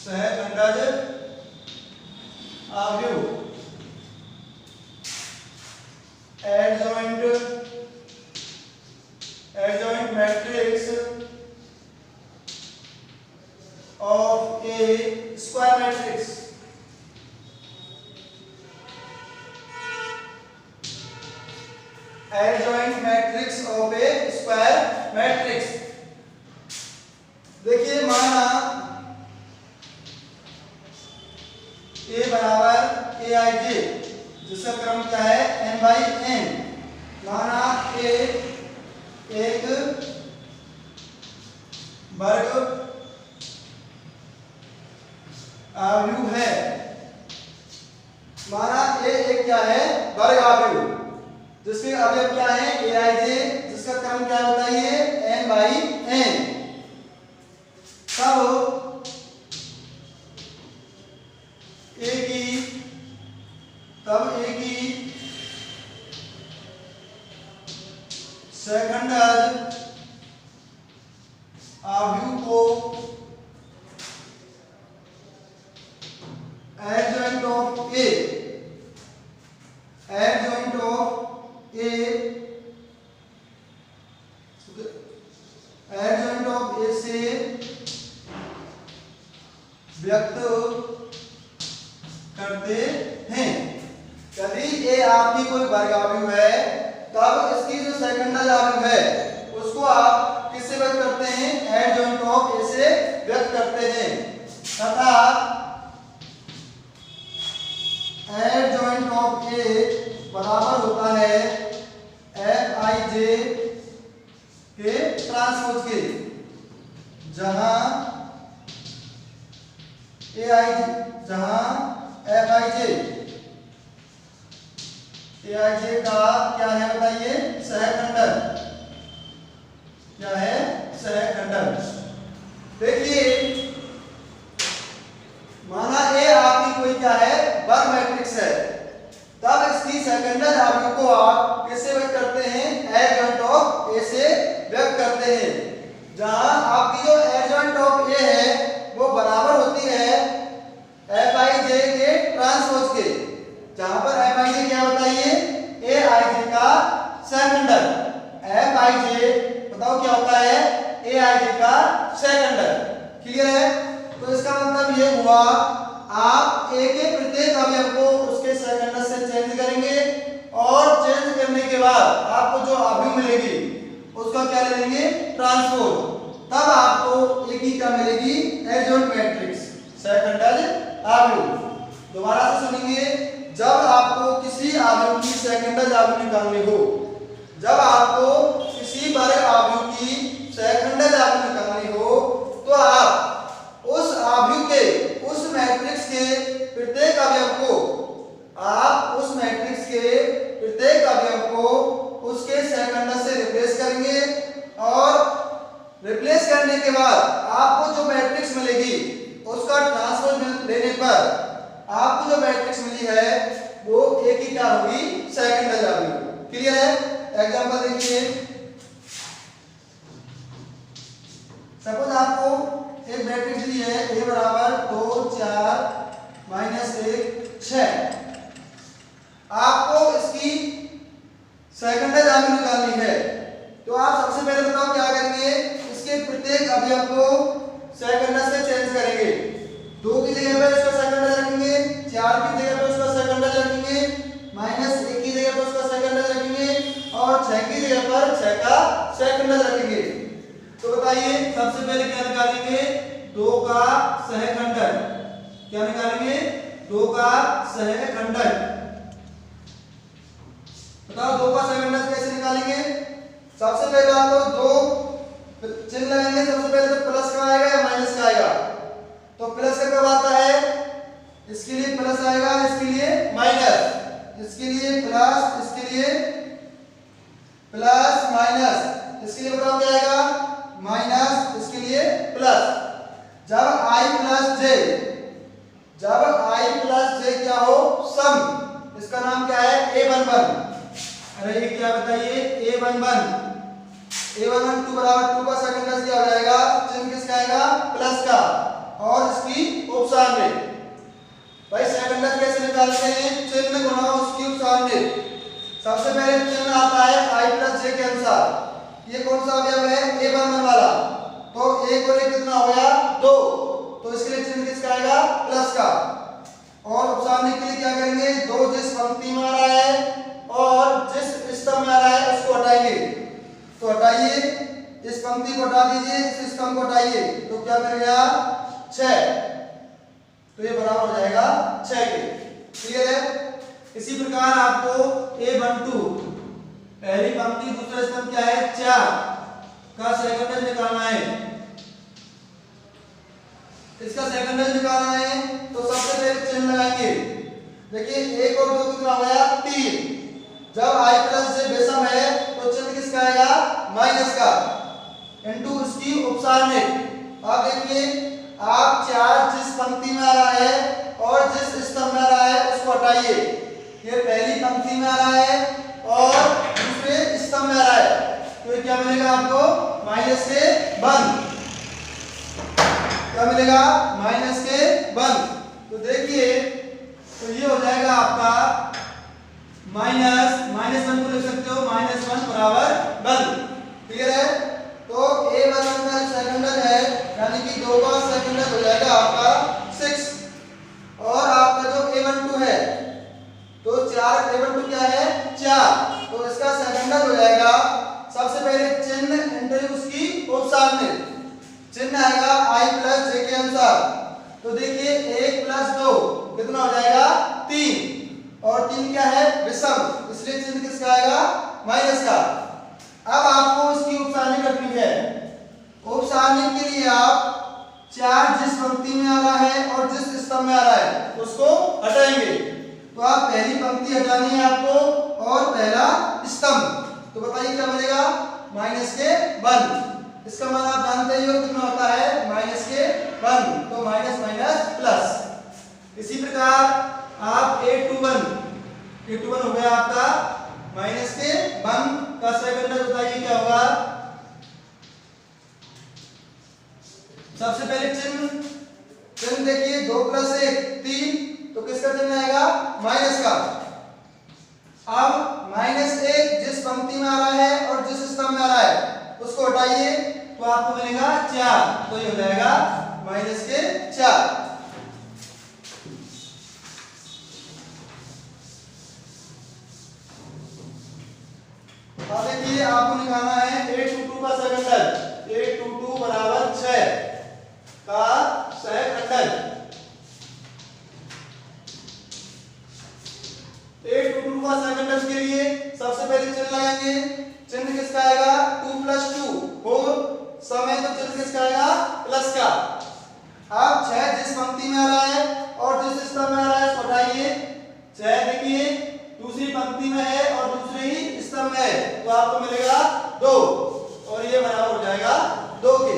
सहखंडज अवयव adjoint matrix of a square matrix, adjoint matrix of a square matrix। देखिए माना A बराबर aij, जिसका क्रम क्या है n/n। माना A एक वर्ग अवयव है। माना A एक क्या है वर्ग अवयव, जिसके अवयव क्या है aij, जिसका क्रम क्या होता है ये n/n। तब A की सहखंडज अवयव को adjoint of A से व्यक्त करते हैं। यदि A आपकी कोई वर्ग अवयव है तब इसकी जो सेकंडज अवयव है उसको आप किससे व्यक्त करते हैं, एडजॉइंट ऑफ A से व्यक्त करते हैं, तथा एडजॉइंट ऑफ A बराबर होता है Fij के ट्रांसपोज के, जहां Fij का क्या है बताइए, सहखंडज। क्या है सहखंडज। देखिए माना A आपकी कोई क्या है वर्ग मैट्रिक्स है, तब इसकी सेकंडज अवयव को आप किससे व्यक्त करते हैं, एडजॉइंट ऑफ A से व्यक्त करते हैं, जहां आपकी जो एडजॉइंट ऑफ A है वो बराबर होती है Fij के ट्रांसपोज के, जहां पर Fij क्या होता है ये Aij का सहखंडज। Fij बताओ क्या होता है, Aij का सहखंडज। क्लियर है? तो इसका मतलब ये हुआ आप A के प्रत्येक अवयव को उसके सहखंडज से चेंज करेंगे, और चेंज करने के बाद आपको जो अवयव मिलेगी उसका क्या ले लेंगे, ट्रांसपोज। तब आपको A की क्या मिलेगी, एडजॉइंट मैट्रिक्स, सहखंडज अवयव। दोबारा से सुनेंगे, जब आपको किसी अवयव की सहखंडज अवयव निकालनी हो, जब आपको किसी वर्ग अवयव की सहखंडज अवयव निकालनी हो, तो आप उस अवयव के उस मैट्रिक्स के प्रत्येक अवयव को उसके सहखंडज से रिप्लेस करेंगे, और रिप्लेस करने के बाद आपको जो मैट्रिक्स मिलेगी उसका ट्रांसपोज लेने पर आपको जो मैट्रिक्स मिली है वो A की क्या होगी, सहखंडज अवयव। क्लियर है? एग्जांपल देखिए, सपोज आपको एक मैट्रिक्स दी है A बराबर 2 4 -1 6। आपको इसकी सेकंडज अवयव निकालनी है, तो आप सबसे पहले बताओ क्या करेंगे, इसके प्रत्येक अवयव को सेकंडज से चेंज करेंगे। 2 की जगह पर इसका सेकंडज सहखंडन। बताओ 2 का सहखंडन कैसे निकालेंगे? सबसे पहले आप तो दो चिन्ह लगाएंगे। सबसे पहले तो प्लस का आएगा या माइनस का आएगा? तो प्लस का कब आता है? इसके लिए प्लस आएगा, इसके लिए माइनस, इसके लिए प्लस, इसके लिए प्लस माइनस, इसके लिए बताओ क्या आएगा? माइनस, इसके लिए प्लस। जब i प्लस जे, जब i प्लस जे क्या हो? सम, इसका नाम क्या है? a11। अरे ये क्या बताइए? a11। a11 2 बराबर 2 का सेकंड क्या हो जाएगा? चिन्ह किसका आएगा? प्लस का, और इसकी उपसारणी। भाई सेकंड कैसे निकालते हैं? चिन्ह गुणा उसकी उपसारणी। सबसे पहले चिन्ह आता है i प्लस जे के अनुसार। ये कौन सा अवयव है? a11 वाला। तो a को ले कितना हो गया? 2। तो इसके लिए चिन्ह किसका आएगा? प्लस का। और उपसारणी के लिए क्या करेंगे? 2 जिस पंक्ति में आ रहा है और जिस स्तंभ में आ रहा है उसको हटाएंगे। तो हटाइए, इस पंक्ति को हटा दीजिए, इस स्तंभ को हटाइए, तो क्या मिलेगा? 6। तो ये बराबर हो जाएगा 6 के। क्लियर है? इसी प्रकार आपको a12 पहली पंक्ति दूसरा स्तंभ क्या है? 4 का सेकंड निकालना है। इसका सेकंड निकालना है तो सबसे पहले चिन्ह लगाएंगे। देखिए 1 और 2 कितना हो गया? 3। जब i प्लस जे विषम है तो चिन्ह किसका आएगा? माइनस का, इनटू इसकी उपसारणी। अब देखिए आप 4 जिस पंक्ति में आ रहा है और जिस स्तंभ में आ रहा है उसको हटाइए। ये पहली पंक्ति में आ रहा है और दूसरे स्तंभ में आ रहा है, तो ये क्या मिलेगा आपको? माइनस के 1। क्या मिलेगा? माइनस के 1। तो देखिए, तो ये हो जाएगा आपका -1 को लिख सकते हो -1 बराबर 1। क्लियर है? तो a11 का सेकंडन है, यानी कि 2 का सेकंडन हो जाएगा आपका 6। और आपका जो a12 है, तो 4 a12 क्या है? 4। तो इसका सेकंडन हो जाएगा सबसे पहले चिन्ह इंटू उसकी उपसारणी। चिन्ह आएगा i प्लस जे के अनुसार। तो देखिए 1 प्लस 2 कितना हो जाएगा? 3। और 3 क्या है? विषम, इसलिए चिन्ह किसका आएगा? माइनस का। अब आपको इसकी उपसारणी करनी है। उपसारणी के लिए आप 4 जिस पंक्ति में आ रहा है और जिस स्तंभ में आ रहा है उसको हटाएंगे। तो आप पहली पंक्ति हटानी है आपको और पहला स्तंभ। तो बताइए क्या बनेगा? -1। इसका मान आप जानते ही हो कितना होता है? -1। तो माइनस माइनस प्लस। इसी प्रकार आप a21 हो गया आपका -1 का सेकंड बताइए क्या होगा? सबसे पहले चिन्ह देखिए 2 प्लस 1 3, तो किसका चिन्ह आएगा? माइनस का। अब -1 जिस पंक्ति में आ रहा है और जिस स्तंभ में आ रहा है उसको हटाइए, तो आपको मिलेगा 4। तो ये हो जाएगा -4। अब देखिए आपको निकालना है a22 का सहखंडन। a22 बराबर 6 का सहखंडन। a22 का सहखंडन के लिए सबसे पहले चिन्ह लगाएंगे। चिन्ह किसका आएगा? 2 प्लस 2 4। समय तो चिन्ह किसका आएगा? प्लस का। अब 6 जिस पंक्ति में आ रहा है और जिस स्तंभ में आ रहा है उसको हटाइए। 6 देखिए दूसरी पंक्ति में है और दूसरे ही स्तंभ में है, तो आपको मिलेगा 2 और ये बराबर हो जाएगा 2 के।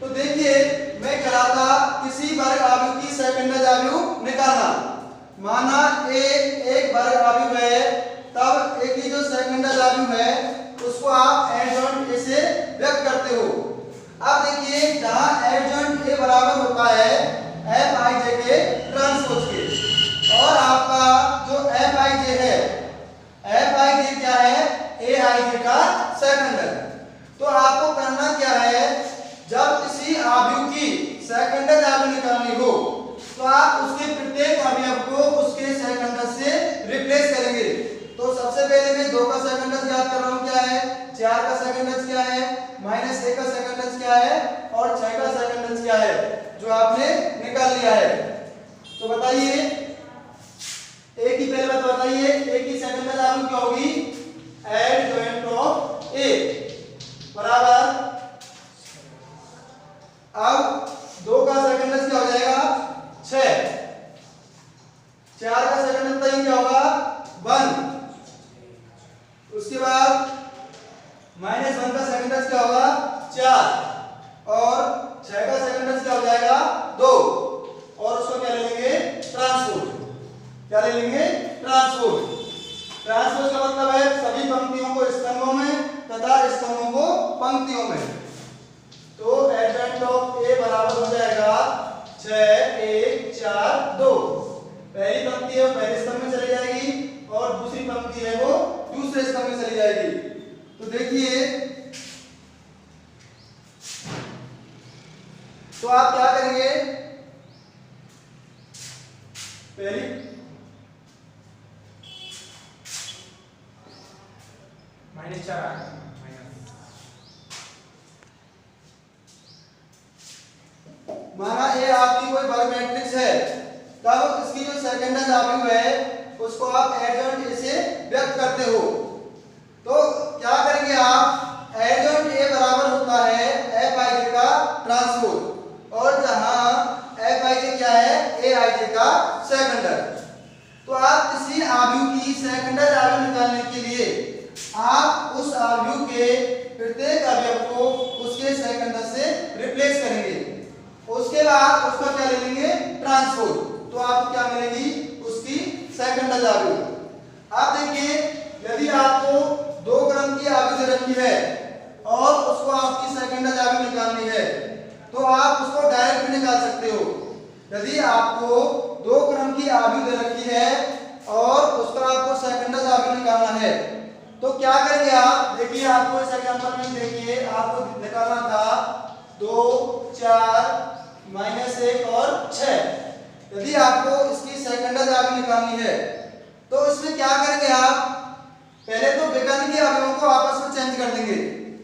तो देखिए मैं कह रहा था किसी वर्ग आव्यूह की सहखंडज आव्यूह निकालना। माना एक वर्ग आव्यूह है, तब एक ही जो सहखंडज आव्यूह है उसको आप एडजॉइंट ए से व्यक्त करते हो। अब देखिए जहां एडजॉइंट ए बराबर होता है Fij के ट्रांसपोज के, और आपका जो Fij है, Fij क्या है? Aij का सहखंडन। तो आपको करना क्या है? जब किसी आव्यूह की सहखंडज आव्यूह निकालनी हो तो आप उसके प्रत्येक अवयव को उसके सहखंडज से रिप्लेस करेंगे। तो सबसे पहले मैं 2 का सहखंडज ज्ञात कर रहा हूं, क्या है? 4 का सहखंडज क्या है? -1 का सहखंडज क्या है? और 6 का सहखंडज क्या है? जो आपने निकाल लिया है। तो बताइए की पहले बात बताइए, ए की सेकंड आर्ग्यूमेंट क्या होगी? एडजॉइंट ऑफ ए बराबर, अब 2 का सेकंड क्या हो जाएगा? 6, 4 का सेकंड क्या होगा? 1, उसके बाद -1 का सेकंड क्या होगा? 4, और 6 का सेकंड क्या हो जाएगा? 2, और उसको क्या ले लेंगे? ट्रांसपोज। क्या ले लेंगे? ट्रांसपोज। ट्रांसपोज का मतलब है सभी पंक्तियों को स्तंभों में तथा स्तंभों को पंक्तियों में। तो एडजॉइंट ऑफ ए बराबर हो जाएगा 6 1 4 2। पहली पंक्ति है वो पहले स्तंभ में चली जाएगी और दूसरी पंक्ति है वो दूसरे स्तंभ में चली जाएगी। तो देखिए, तो आप क्या करेंगे? पहली -4 माना ये आपकी कोई वर्ग मैट्रिक्स है, तब इसकी जो सेकंड आर्ग्यू है उसको आप एडजॉइंट ए से व्यक्त करते हो। तो क्या करेंगे आप? एडजॉइंट ए बराबर होता है एफ आई जे का ट्रांसपोज, और जहां एफ आई जे क्या है? ए आई जे का सेकंडर। तो आप किसी आव्यूह की सेकंडर आव्यूह निकालने के लिए आप उस आव्यूह के प्रत्येक अवयव को उसके सेकंडर से रिप्लेस करेंगे। उसके बाद उसका क्या ले लेंगे? ट्रांसपोज। तो आपको क्या मिलेगी? उसकी सेकंड आव्यूह। आप देखिए, यदि आपको 2 क्रम की आव्यूह दे रखी है और उसको आपकी सेकंड आव्यूह निकालनी है, तो आप उसको डायरेक्ट भी निकाल सकते हो। यदि आपको 2 क्रम की आव्यूह दे रखी है और उसका आपको सेकंड आव्यूह निकालना है, तो क्या करेंगे आप? देखिए, आपको इस एग्जांपल में देखिए, आपको निकालना था 2 4 -1 और 6। यदि आपको इसकी सेकंड आव्यूह निकालनी है तो इसमें क्या करेंगे आप? पहले तो विकर्ण के अवयवों को आपस में चेंज कर देंगे।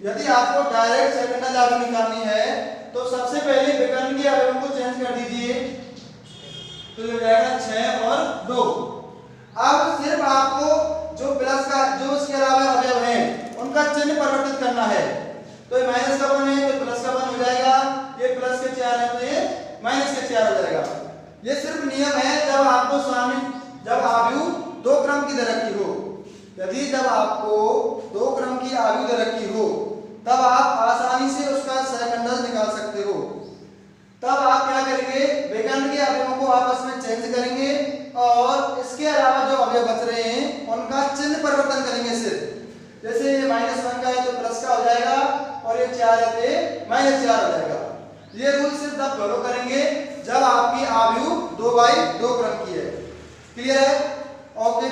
यदि आपको डायरेक्ट सेकंड आव्यूह निकालनी है तो सबसे पहले विकर्ण के अवयवों को चेंज कर दीजिए, तो हो जाएगा 6 और 2। अब सिर्फ आपको जो प्लस का जो इसके अलावा अवयव हैं उनका चिन्ह परिवर्तित करना है। तो ये माइनस का 1 है तो प्लस का 1 हो जाएगा, ये प्लस के 4 है तो ये माइनस के 4 हो जाएगा। ये सिर्फ नियम है जब आपको जब आव्यूह 2 क्रम की दे रखी हो। यदि जब आपको 2 क्रम की आव्यूह दे रखी हो तब आप आसानी से उसका सेकंडर निकाल सकते हो। तब आप क्या करेंगे? विकर्ण के अवयवों को आपस में चेंज करेंगे और इसके अलावा जो अवयव बच रहे हैं उनका चिन्ह परिवर्तन करेंगे। सिर्फ जैसे ये -1 का है तो प्लस का हो जाएगा और ये 4 है तो ये -4 हो जाएगा। ये रूल सिर्फ तब फॉलो करेंगे जब आपकी आव्यूह 2 बाई 2 क्रम की है। क्लियर है? ओके।